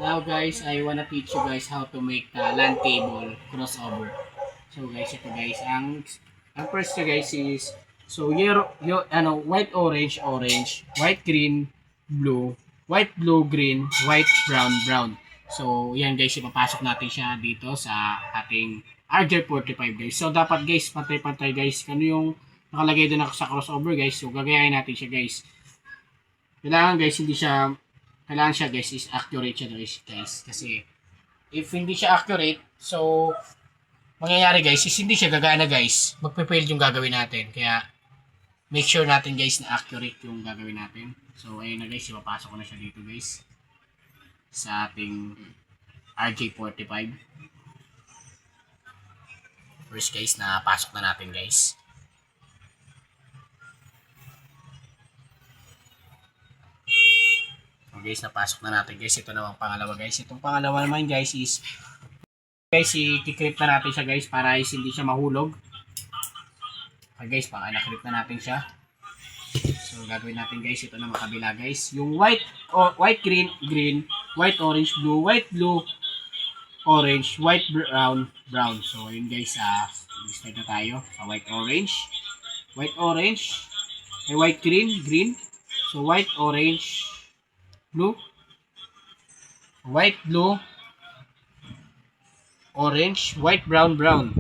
Now guys, I wanna teach you guys how to make the LAN cable crossover. So guys, ito guys, ang first nyo guys is, so white orange orange, white green blue, white blue green, white brown brown. So yan guys, ipapasok natin siya dito sa ating RJ45 guys. So dapat guys, pantay-pantay guys, kano yung nakalagay doon sa crossover guys. So gagayahin natin siya guys. Kailangan guys, kailangan siya guys is accurate siya guys. Kasi if hindi siya accurate, so mangyayari guys is hindi siya gagana guys. Magpe-fail yung gagawin natin. Kaya make sure natin guys na accurate yung gagawin natin. So ayun na guys, ipapasok ko na siya dito guys sa ating RJ45. First guys, na pasok na natin guys. Guys, napasok na natin guys. Ito namang pangalawa guys. Itong pangalawa naman guys is guys, i-clip na natin siya guys para hindi siya mahulog. Okay guys, na-clip na natin siya. So gagawin natin guys, ito naman kabila guys. Yung white green green, white orange blue, white blue orange, white brown brown. So yun guys, start na tayo sa white orange, white green green. So white orange blue, white blue orange, white brown brown.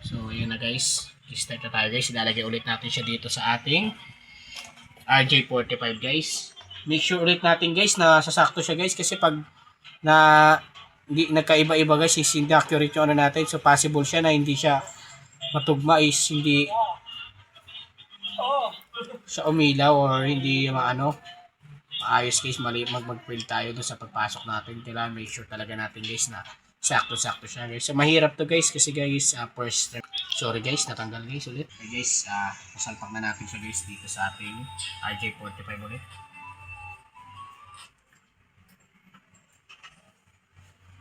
So yun na guys, start na tayo guys. Ilalagay ulit natin siya dito sa ating RJ45 guys. Make sure ulit natin guys na sasakto siya guys, kasi pag nagkaiba-iba guys is hindi accurate yung ano natin. So possible siya na hindi siya matugma, is hindi siya umilaw or hindi maayos guys, mag-fail tayo doon sa pagpasok natin. Kailangan make sure talaga natin guys na sakto-sakto siya guys. So mahirap to guys kasi guys, first step. Sorry guys, natanggal guys ulit. Okay guys, pasalpak na natin siya guys dito sa ating RJ45 ulit.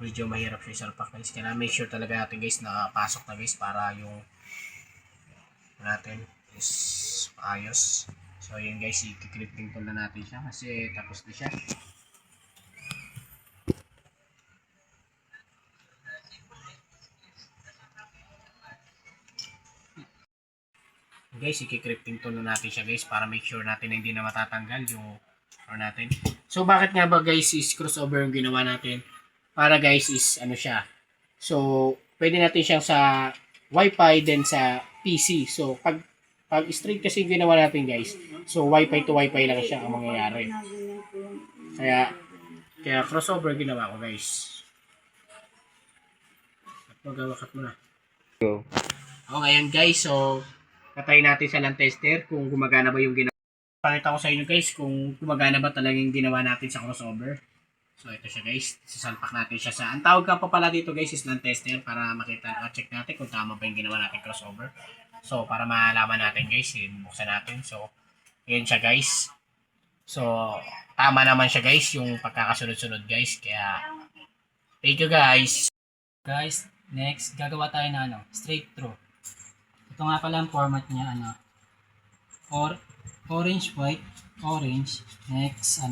Medyo mahirap siya isalpak guys. Kailangan make sure talaga natin guys na pasok na guys para yung natin is ayos. So yun guys, i-clipping ko na natin siya kasi tapos na siya. Guys, i-clipping to na natin siya guys para make sure natin na hindi na matatanggal yung natin. So bakit nga ba guys is crossover yung ginawa natin? Para guys is ano siya. So pwede natin siyang sa Wi-Fi then sa PC. So pag straight kasi yung ginawa natin guys, so Wi-Fi to Wi-Fi lang siya ang mangyayari. Kaya crossover ginawa ko guys. Magawakat mo na. Go. Okay yan guys, so katry natin sa LAN tester kung gumagana ba yung ginawa. Pakita ko sa inyo guys kung gumagana ba talaga yung ginawa natin sa crossover. So ito siya guys, sasalpak natin siya sa, ang tawag ka pa pala dito guys is LAN tester para makita, check natin kung tama ba yung ginawa natin crossover. So para malaman natin guys, buksan natin. So yun siya guys. So tama naman siya guys yung pagkakasunod-sunod guys. Kaya thank you guys. Guys, next gagawa tayo na straight through. Ito nga pala ang format niya, orange white orange, next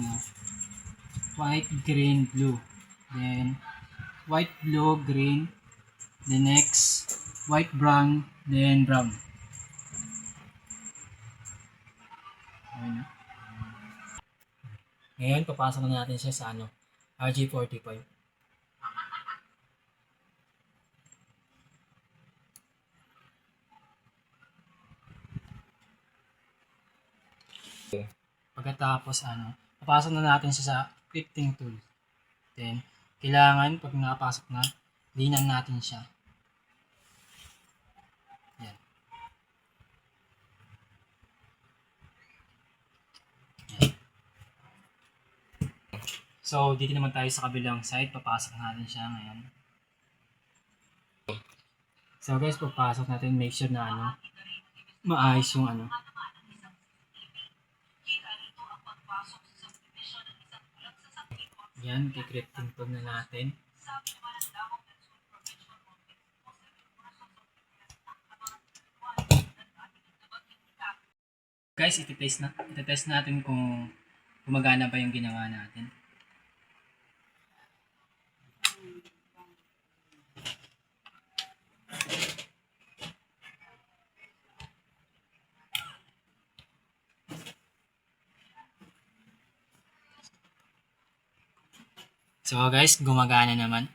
white green blue, then white blue green, the next white brown, then brown. Ngayon papasok na natin siya sa RJ45. Pagkatapos papasok na natin siya sa clipping tool. Then kailangan pag nakapasok na, linan natin siya. Yan. Yan. So dito naman tayo sa kabilang side, papasok natin siya ngayon. So guys, pagpasok natin, make sure na maayos yung Yan, i-clipping tool na natin. Guys, iti-test natin kung gumagana ba yung ginawa natin. So guys, gumagana naman.